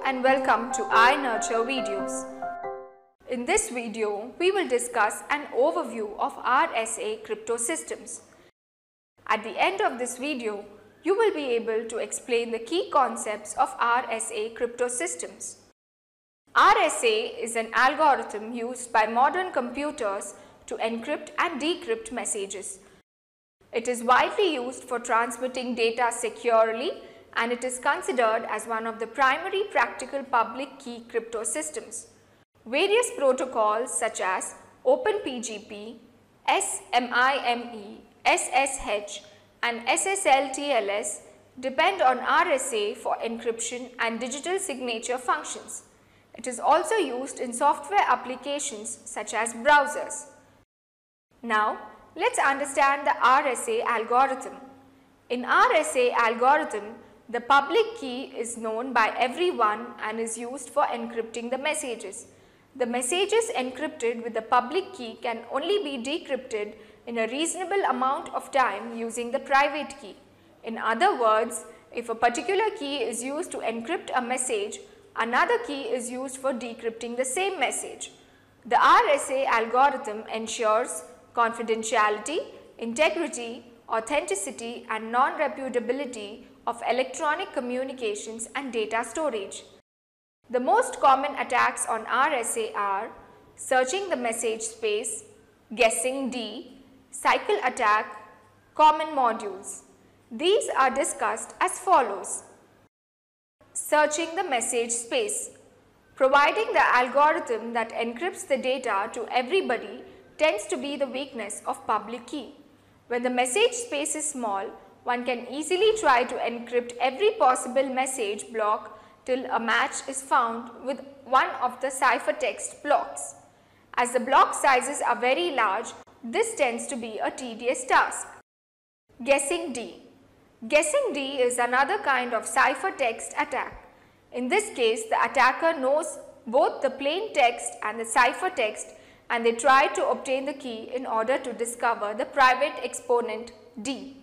and welcome to iNurture Videos. In this video, we will discuss an overview of RSA crypto systems. At the end of this video, you will be able to explain the key concepts of RSA crypto systems. RSA is an algorithm used by modern computers to encrypt and decrypt messages. It is widely used for transmitting data securely, and it is considered as one of the primary practical public key crypto systems. Various protocols such as OpenPGP, SMIME, SSH and SSL/TLS depend on RSA for encryption and digital signature functions. It is also used in software applications such as browsers. Now, let's understand the RSA algorithm. In RSA algorithm, the public key is known by everyone and is used for encrypting the messages. The messages encrypted with the public key can only be decrypted in a reasonable amount of time using the private key. In other words, if a particular key is used to encrypt a message, another key is used for decrypting the same message. The RSA algorithm ensures confidentiality, integrity, authenticity and non-reputability of electronic communications and data storage. The most common attacks on RSA are searching the message space, guessing D, cycle attack, common modules. These are discussed as follows. Searching the message space. Providing the algorithm that encrypts the data to everybody tends to be the weakness of public key. When the message space is small, one can easily try to encrypt every possible message block till a match is found with one of the ciphertext blocks. As the block sizes are very large, this tends to be a tedious task. Guessing D. Guessing D is another kind of ciphertext attack. In this case, the attacker knows both the plain text and the ciphertext, and they try to obtain the key in order to discover the private exponent D.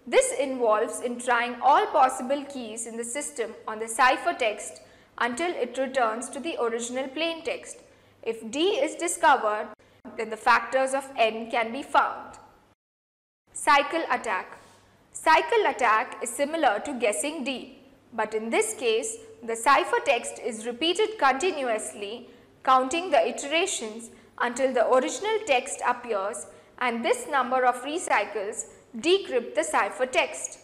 This involves in trying all possible keys in the system on the ciphertext until it returns to the original plain text. If D is discovered, then the factors of N can be found. Cycle attack. Cycle attack is similar to guessing D, but in this case, the ciphertext is repeated continuously, counting the iterations until the original text appears, and this number of recycles decrypt the ciphertext.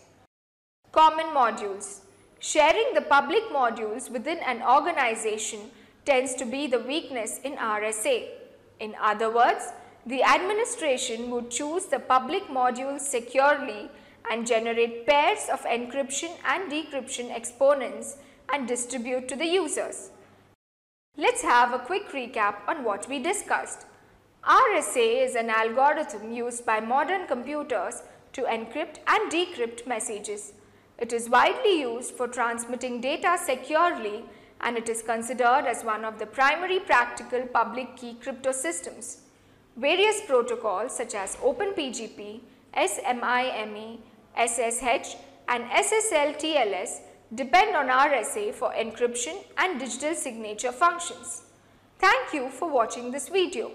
Common modules. Sharing the public modules within an organization tends to be the weakness in RSA. In other words, the administration would choose the public modules securely and generate pairs of encryption and decryption exponents and distribute to the users. Let's have a quick recap on what we discussed. RSA is an algorithm used by modern computers to encrypt and decrypt messages. It is widely used for transmitting data securely, and it is considered as one of the primary practical public key crypto systems. Various protocols such as OpenPGP, SMIME, SSH and SSL/TLS depend on RSA for encryption and digital signature functions. Thank you for watching this video.